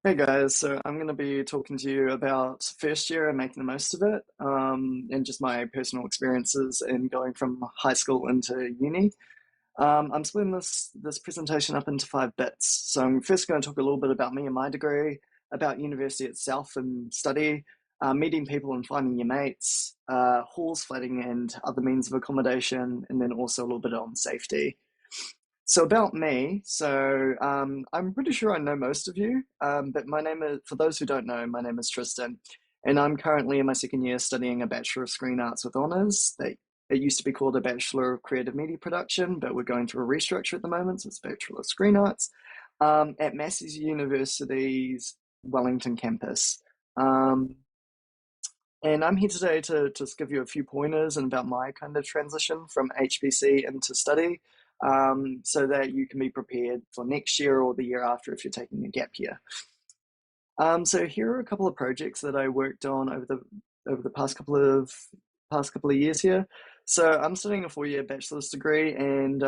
Hey guys, so I'm going to be talking to you about first year and making the most of it, and just my personal experiences in going from high school into uni. I'm splitting this presentation up into 5 bits. So I'm first going to talk a little bit about me and my degree, about university itself and study, meeting people and finding your mates, halls flooding and other means of accommodation, and then also a little bit on safety. So about me, I'm pretty sure I know most of you, but my name is, for those who don't know, my name is Tristin, and I'm currently in my second year studying a Bachelor of Screen Arts with honours. It used to be called a Bachelor of Creative Media Production, but we're going through a restructure at the moment, so it's Bachelor of Screen Arts at Massey's University's Wellington campus. Um, and I'm here today to just give you a few pointers and about my kind of transition from HBC into study, so that you can be prepared for next year or the year after if you're taking a gap year. So here are a couple of projects that I worked on over the past couple of years here. So I'm studying a 4-year bachelor's degree, and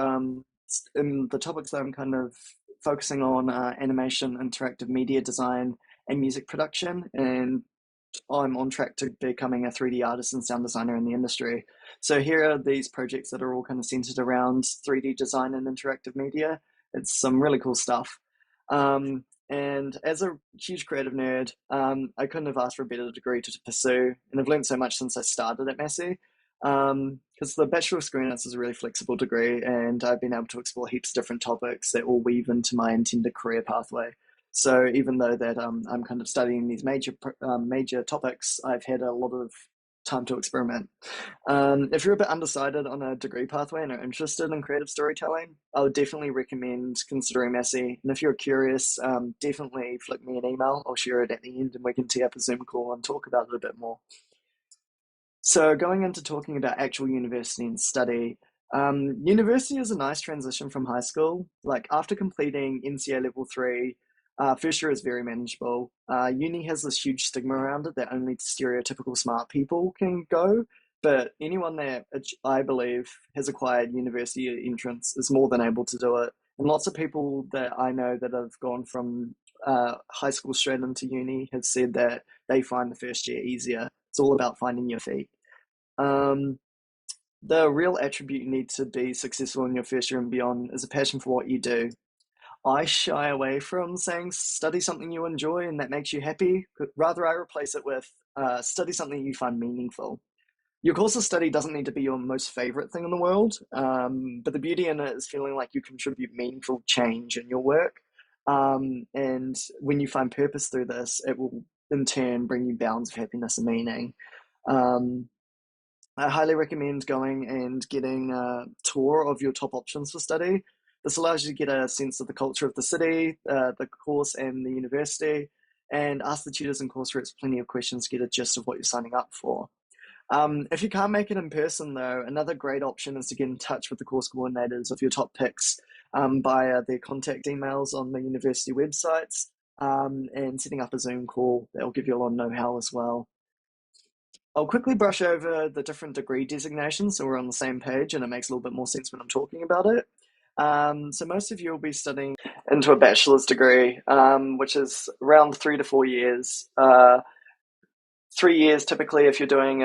in the topics that I'm kind of focusing on are animation, interactive media design, and music production. And I'm on track to becoming a 3D artist and sound designer in the industry. So here are these projects that are all kind of centered around 3D design and interactive media. It's some really cool stuff. And as a huge creative nerd, I couldn't have asked for a better degree to pursue. And I've learned so much since I started at Massey. Because the Bachelor of Screen Arts is a really flexible degree, and I've been able to explore heaps of different topics that all weave into my intended career pathway. So even though that I'm kind of studying these major topics, I've had a lot of time to experiment. If you're a bit undecided on a degree pathway and are interested in creative storytelling, I would definitely recommend considering Massey. And if you're curious, definitely flick me an email. I'll share it at the end, and we can tee up a Zoom call and talk about it a bit more. So going into talking about actual university and study, university is a nice transition from high school. Like after completing NCA level three, first year is very manageable. Uni has this huge stigma around it that only stereotypical smart people can go, but anyone that I believe has acquired university entrance is more than able to do it. And lots of people that I know that have gone from high school straight into uni have said that they find the first year easier. It's all about finding your feet. Um, the real attribute you need to be successful in your first year and beyond is a passion for what you do. I shy away from saying study something you enjoy and that makes you happy. Rather, I replace it with study something you find meaningful. Your course of study doesn't need to be your most favorite thing in the world, but the beauty in it is feeling like you contribute meaningful change in your work. And when you find purpose through this, it will in turn bring you bounds of happiness and meaning. Um, I highly recommend going and getting a tour of your top options for study. This allows you to get a sense of the culture of the city, the course, and the university, and ask the tutors and course reps plenty of questions to get a gist of what you're signing up for. If you can't make it in person, though, another great option is to get in touch with the course coordinators of your top picks via their contact emails on the university websites, and setting up a Zoom call. That will give you a lot of know-how as well. I'll quickly brush over the different degree designations so we're on the same page and it makes a little bit more sense when I'm talking about it. So most of you will be studying into a bachelor's degree, which is around 3 to 4 years. 3 years typically if you're doing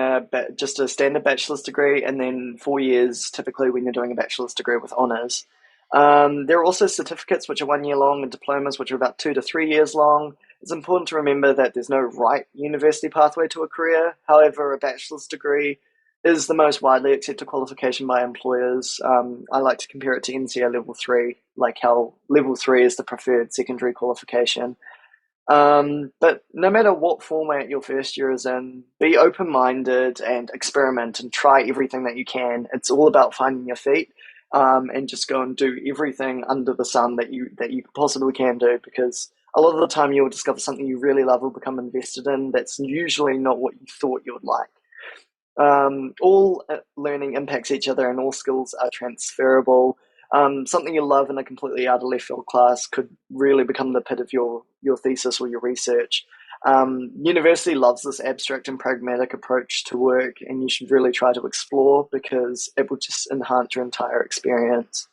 just a standard bachelor's degree, and then 4 years typically when you're doing a bachelor's degree with honours. There are also certificates which are 1 year long and diplomas which are about 2 to 3 years long. It's important to remember that there's no right university pathway to a career. However, a bachelor's degree is the most widely accepted qualification by employers. I like to compare it to NCA level 3, like how level 3 is the preferred secondary qualification. But no matter what format your first year is in, be open-minded and experiment and try everything that you can. It's all about finding your feet, and just go and do everything under the sun that you possibly can do, because a lot of the time you'll discover something you really love or become invested in that's usually not what you thought you would like. All learning impacts each other and all skills are transferable. Something you love in a completely out of left field class could really become the pit of your thesis or your research. University loves this abstract and pragmatic approach to work, and you should really try to explore because it will just enhance your entire experience.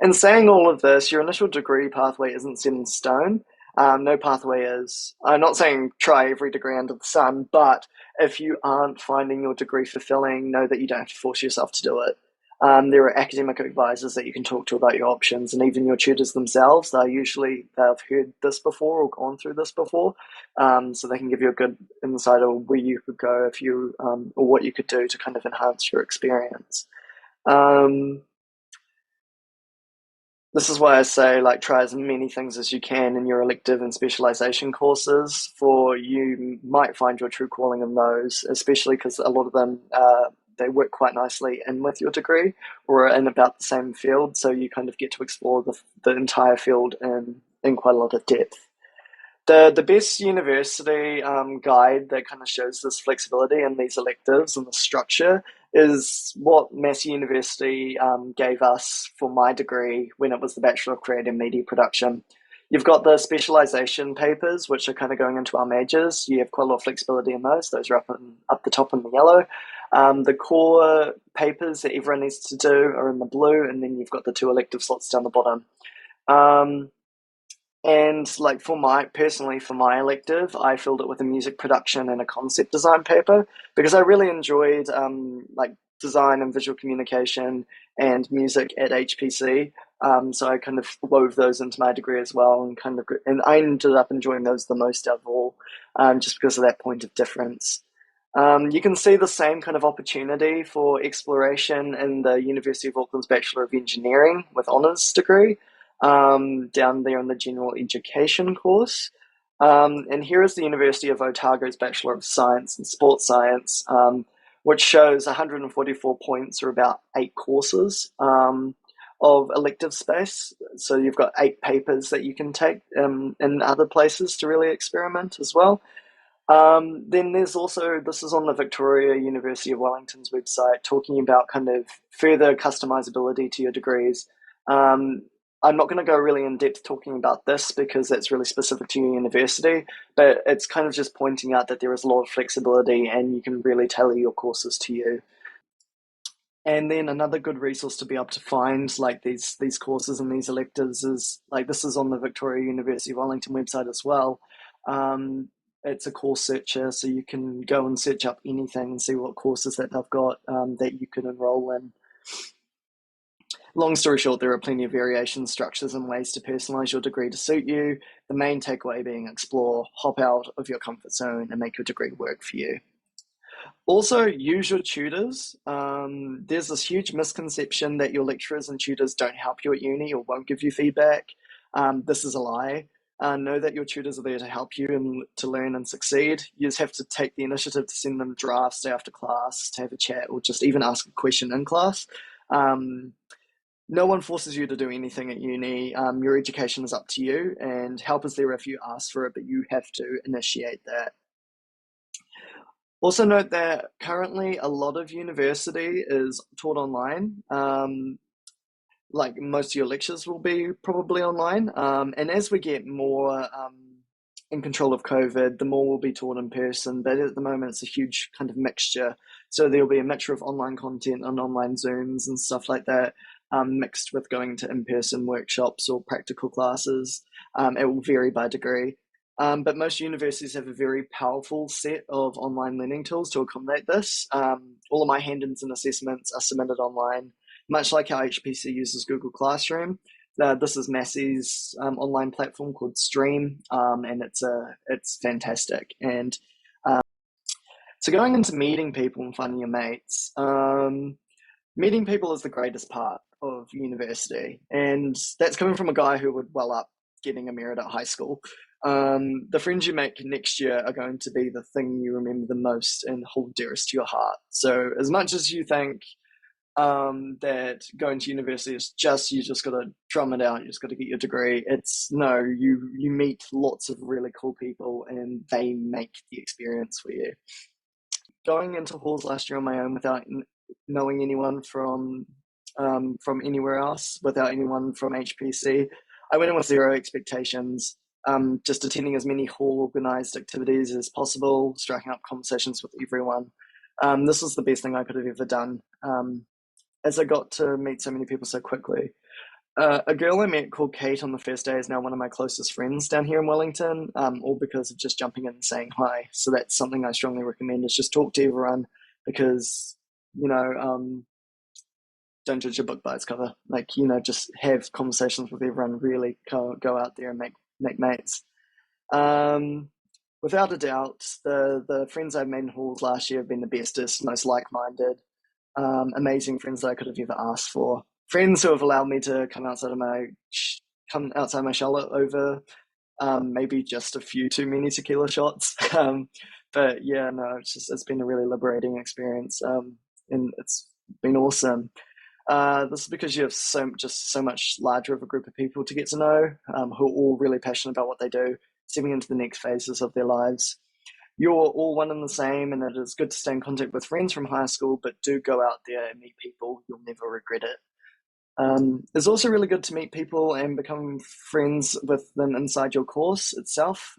In saying all of this, your initial degree pathway isn't set in stone. No pathway is. I'm not saying try every degree under the sun, but if you aren't finding your degree fulfilling, know that you don't have to force yourself to do it. There are academic advisors that you can talk to about your options, and even your tutors themselves. They've heard this before or gone through this before, so they can give you a good insight of where you could go if you or what you could do to kind of enhance your experience. Um, this is why I say like try as many things as you can in your elective and specialization courses, for you might find your true calling in those, especially because a lot of them they work quite nicely in with your degree or in about the same field, so you kind of get to explore the entire field in quite a lot of depth. The best university guide that kind of shows this flexibility and these electives and the structure is what Massey University gave us for my degree when it was the Bachelor of Creative Media Production. You've got the specialization papers, which are kind of going into our majors. You have quite a lot of flexibility in those. Those are up the top in the yellow. The core papers that everyone needs to do are in the blue, and then you've got the two elective slots down the bottom. Um, and like for my elective, I filled it with a music production and a concept design paper because I really enjoyed like design and visual communication and music at HPC. So I kind of wove those into my degree as well, and I ended up enjoying those the most of all, just because of that point of difference. You can see the same kind of opportunity for exploration in the University of Auckland's Bachelor of Engineering with honours degree, down there in the general education course. And here is the University of Otago's Bachelor of Science in Sports Science, which shows 144 points or about 8 courses of elective space. So you've got 8 papers that you can take in other places to really experiment as well. Then there's also, this is on the Victoria University of Wellington's website, talking about kind of further customizability to your degrees. Um, I'm not going to go really in depth talking about this because that's really specific to your university, but it's kind of just pointing out that there is a lot of flexibility and you can really tailor your courses to you. And then another good resource to be able to find like these courses and these electives is like this is on the Victoria University of Wellington website as well. It's a course searcher, so you can go and search up anything and see what courses that they've got that you can enroll in. Long story short, there are plenty of variations, structures, and ways to personalize your degree to suit you. The main takeaway being explore, hop out of your comfort zone, and make your degree work for you. Also, use your tutors. There's this huge misconception that your lecturers and tutors don't help you at uni or won't give you feedback. This is a lie. Know that your tutors are there to help you and to learn and succeed. You just have to take the initiative to send them drafts after class, to have a chat, or just even ask a question in class. Um, no one forces you to do anything at uni. Your education is up to you, and help is there if you ask for it, but you have to initiate that. Also note that currently a lot of university is taught online. Like most of your lectures will be probably online. And as we get more in control of COVID, the more will be taught in person. But at the moment, it's a huge kind of mixture. So there'll be a mixture of online content and online Zooms and stuff like that, mixed with going to in-person workshops or practical classes. It will vary by degree. But most universities have a very powerful set of online learning tools to accommodate this. All of my hand-ins and assessments are submitted online, much like how HPC uses Google Classroom. This is Massey's online platform called Stream, and it's fantastic. And so going into meeting people and finding your mates, meeting people is the greatest part of university, and that's coming from a guy who would well up getting a merit at high school. The friends you make next year are going to be the thing you remember the most and hold dearest to your heart. So as much as you think that going to university is just you just got to drum it out, you just got to get your degree. It's no, you meet lots of really cool people and they make the experience for you. Going into halls last year on my own without knowing anyone from anywhere else, without anyone from HPC, I went in with zero expectations. Just attending as many hall organized activities as possible, striking up conversations with everyone. This was the best thing I could have ever done, as I got to meet so many people so quickly. A girl I met called Kate on the first day is now one of my closest friends down here in Wellington, all because of just jumping in and saying hi. So that's something I strongly recommend is just talk to everyone because, you know, don't judge a book by its cover. Like, just have conversations with everyone, really go out there and make mates. Um, Without a doubt, the friends I've made in halls last year have been the bestest, most like-minded, amazing friends that I could have ever asked for. Friends who have allowed me to come outside my shell over maybe just a few too many tequila shots. But yeah, no, it's been a really liberating experience, and it's been awesome. This is because you have so much larger of a group of people to get to know, who are all really passionate about what they do, stepping into the next phases of their lives. You're all one and the same, and it is good to stay in contact with friends from high school, but do go out there and meet people. You'll never regret it. It's also really good to meet people and become friends with them inside your course itself.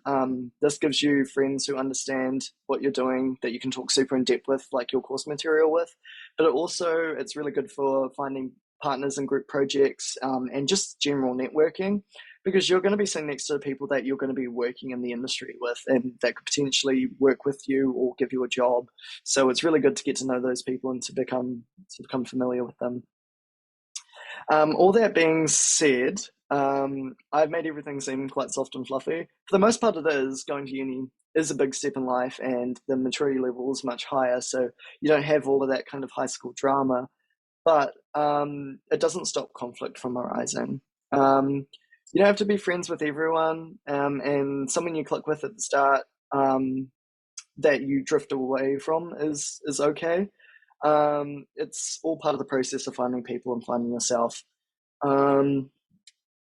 This gives you friends who understand what you're doing that you can talk super in depth with, like your course material with. But it's really good for finding partners in group projects, and just general networking because you're going to be sitting next to people that you're going to be working in the industry with and that could potentially work with you or give you a job. So it's really good to get to know those people and to become familiar with them. All that being said, I've made everything seem quite soft and fluffy. For the most part, it is. Going to uni is a big step in life, and the maturity level is much higher, so you don't have all of that kind of high school drama. But it doesn't stop conflict from arising. You don't have to be friends with everyone, and someone you click with at the start, that you drift away from is okay. It's all part of the process of finding people and finding yourself. Um,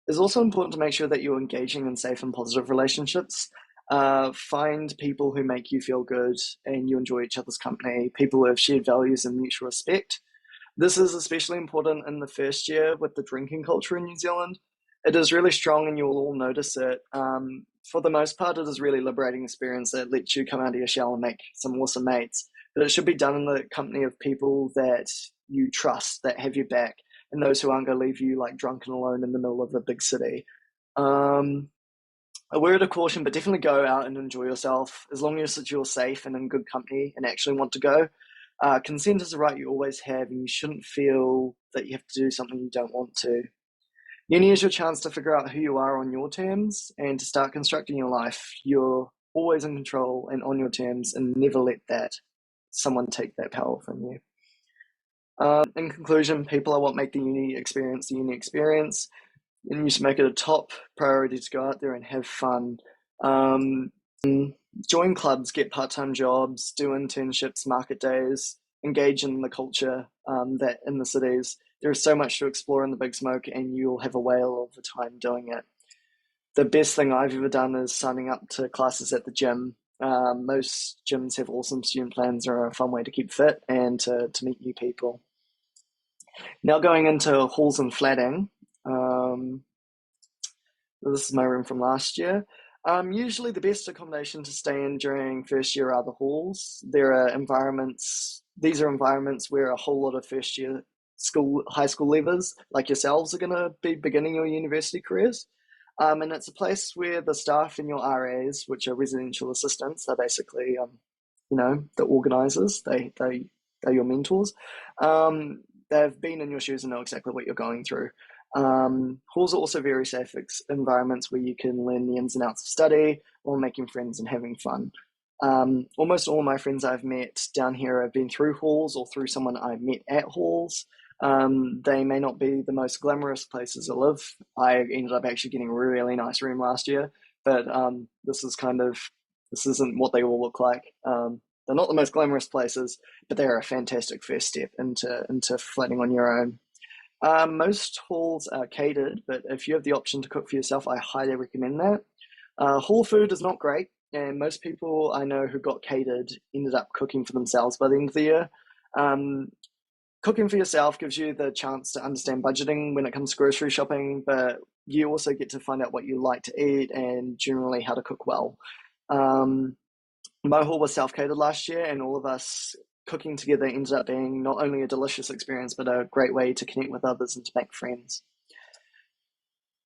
it's also important to make sure that you're engaging in safe and positive relationships. Find people who make you feel good and you enjoy each other's company, people who have shared values and mutual respect. This is especially important in the first year with the drinking culture in New Zealand. It is really strong and you'll all notice it. For the most part, it is a really liberating experience that lets you come out of your shell and make some awesome mates. But it should be done in the company of people that you trust, that have your back, and those who aren't going to leave you like drunk and alone in the middle of the big city. Um, a word of caution, but definitely go out and enjoy yourself as long as you're safe and in good company and actually want to go. Consent is a right you always have, and you shouldn't feel that you have to do something you don't want to. Uni is your chance to figure out who you are on your terms and to start constructing your life. You're always in control and on your terms, and never let that someone take that power from you. In conclusion, people are what make the uni experience, and you should make it a top priority to go out there and have fun. Um, Join clubs, get part-time jobs, do internships, market days, engage in the culture, that in the cities. There is so much to explore in the big smoke, and you'll have a whale of a time doing it. The best thing I've ever done is signing up to classes at the gym. Most gyms have awesome student plans and are a fun way to keep fit and to meet new people. Now going into halls and flatting. Um, This is my room from last year. Usually the best accommodation to stay in during first year are the halls. These are environments where a whole lot of first year high school leavers like yourselves are going to be beginning your university careers. And it's a place where the staff and your RAs, which are residential assistants, are basically, the organisers. They're your mentors. They've been in your shoes and know exactly what you're going through. Halls are also very safe environments where you can learn the ins and outs of study while making friends and having fun. Almost all of my friends I've met down here have been through halls or through someone I've met at halls. They may not be the most glamorous places to live. I ended up actually getting a really nice room last year, but this isn't what they all look like. They're not the most glamorous places, but they're a fantastic first step into flatting on your own. Most halls are catered, but if you have the option to cook for yourself, I highly recommend that. Hall food is not great, and most people I know who got catered ended up cooking for themselves by the end of the year. Um, Cooking for yourself gives you the chance to understand budgeting when it comes to grocery shopping, but you also get to find out what you like to eat and generally how to cook well. Um, my hall was self-catered last year, and all of us cooking together ended up being not only a delicious experience, but a great way to connect with others and to make friends.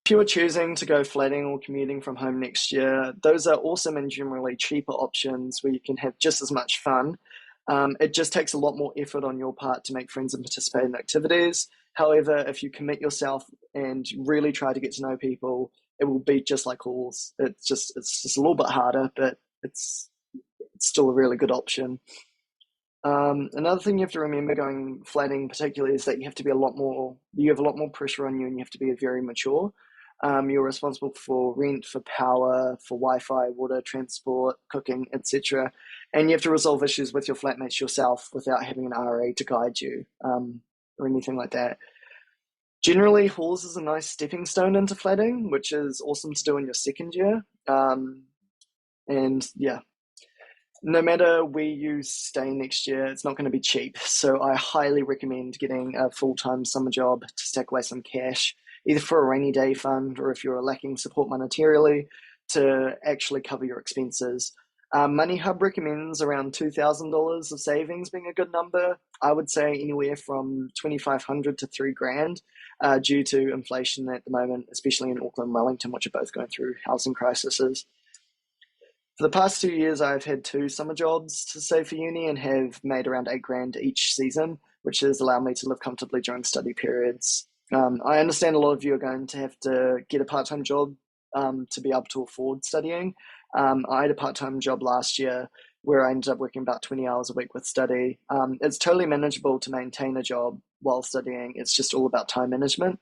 If you are choosing to go flatting or commuting from home next year, those are awesome and generally cheaper options where you can have just as much fun. It just takes a lot more effort on your part to make friends and participate in activities. However, if you commit yourself and really try to get to know people, it will be just like halls. It's just a little bit harder, but it's still a really good option. Another thing you have to remember going flatting particularly is that you have a lot more pressure on you and you have to be very mature. You're responsible for rent, for power, for Wi-Fi, water, transport, cooking, etc. And you have to resolve issues with your flatmates yourself without having an RA to guide you, or anything like that. Generally, halls is a nice stepping stone into flatting, which is awesome to do in your second year. And yeah, no matter where you stay next year, it's not going to be cheap. So I highly recommend getting a full-time summer job to stack away some cash, either for a rainy day fund or if you're lacking support monetarily to actually cover your expenses. Money Hub recommends around $2,000 of savings being a good number. I would say anywhere from 2,500 to 3 grand, due to inflation at the moment, especially in Auckland and Wellington, which are both going through housing crises. For the past 2 years, I've had two summer jobs to save for uni and have made around 8 grand each season, which has allowed me to live comfortably during study periods. I understand a lot of you are going to have to get a part time job to be able to afford studying. I had a part time job last year where I ended up working about 20 hours a week with study. It's totally manageable to maintain a job while studying, it's just all about time management.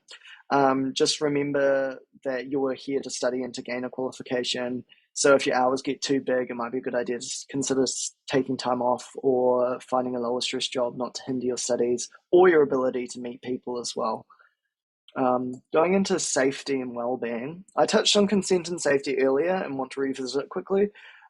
Just remember that you're here to study and to gain a qualification, so if your hours get too big, it might be a good idea to consider taking time off or finding a lower stress job not to hinder your studies or your ability to meet people as well. Going into safety and well-being, I touched on consent and safety earlier and want to revisit it quickly.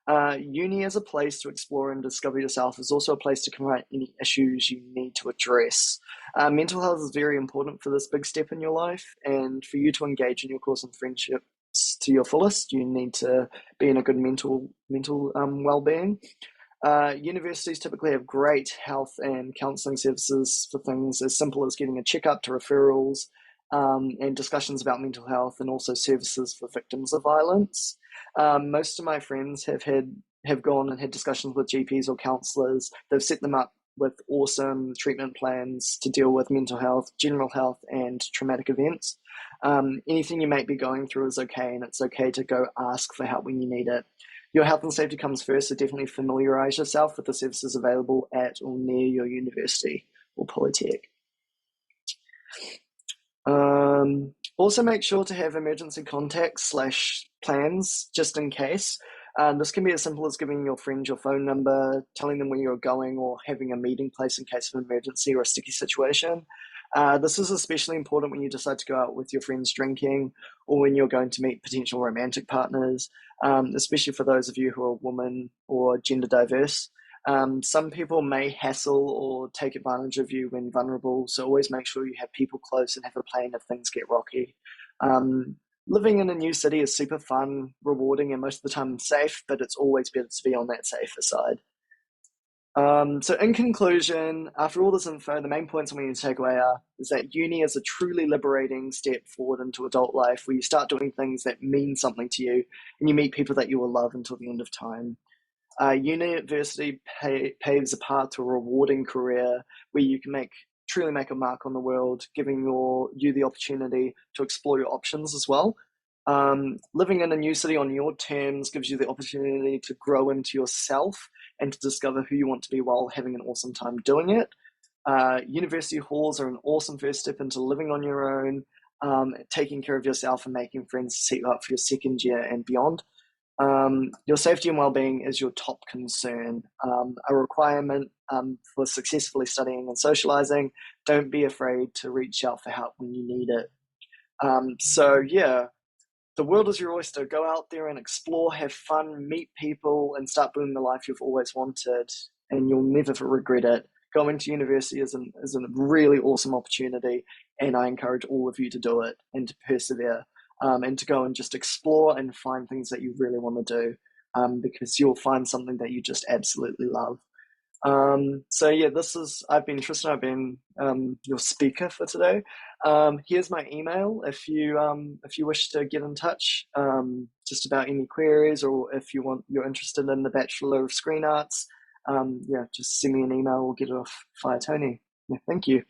Uni as a place to explore and discover yourself is also a place to confront any issues you need to address. Mental health is very important for this big step in your life, and for you to engage in your course and friendships to your fullest, you need to be in a good mental well-being. Universities typically have great health and counselling services for things as simple as getting a checkup to referrals, and discussions about mental health, and also services for victims of violence. Most of my friends have gone and had discussions with GPs or counsellors. They've set them up with awesome treatment plans to deal with mental health, general health, and traumatic events. Anything you might be going through is okay, and it's okay to go ask for help when you need it. Your health and safety comes first, so definitely familiarise yourself with the services available at or near your university or polytech. Also, make sure to have emergency contacts slash plans just in case. This can be as simple as giving your friend your phone number, telling them where you're going, or having a meeting place in case of an emergency or a sticky situation. This is especially important when you decide to go out with your friends drinking or when you're going to meet potential romantic partners, especially for those of you who are women or gender diverse. Some people may hassle or take advantage of you when vulnerable, so always make sure you have people close and have a plan if things get rocky. Um, Living in a new city is super fun, rewarding, and most of the time safe, but it's always better to be on that safer side. So in conclusion, after all this info, the main points I want you to take away is that uni is a truly liberating step forward into adult life where you start doing things that mean something to you and you meet people that you will love until the end of time. University paves a path to a rewarding career where you can truly make a mark on the world, giving you the opportunity to explore your options as well. Living in a new city on your terms gives you the opportunity to grow into yourself and to discover who you want to be while having an awesome time doing it. University halls are an awesome first step into living on your own, taking care of yourself and making friends to set you up for your second year and beyond. Your safety and well-being is your top concern, a requirement for successfully studying and socializing. Don't be afraid to reach out for help when you need it. So yeah, the world is your oyster. Go out there and explore, have fun, meet people, and start building the life you've always wanted, and you'll never regret it. Going to university is a really awesome opportunity, and I encourage all of you to do it and to persevere, and to go and just explore and find things that you really want to do, because you'll find something that you just absolutely love. So yeah, I've been Tristan. I've been your speaker for today. Here's my email if you wish to get in touch just about any queries, or if you're interested in the Bachelor of Screen Arts. Yeah, just send me an email or get it off via Tony. Yeah, thank you.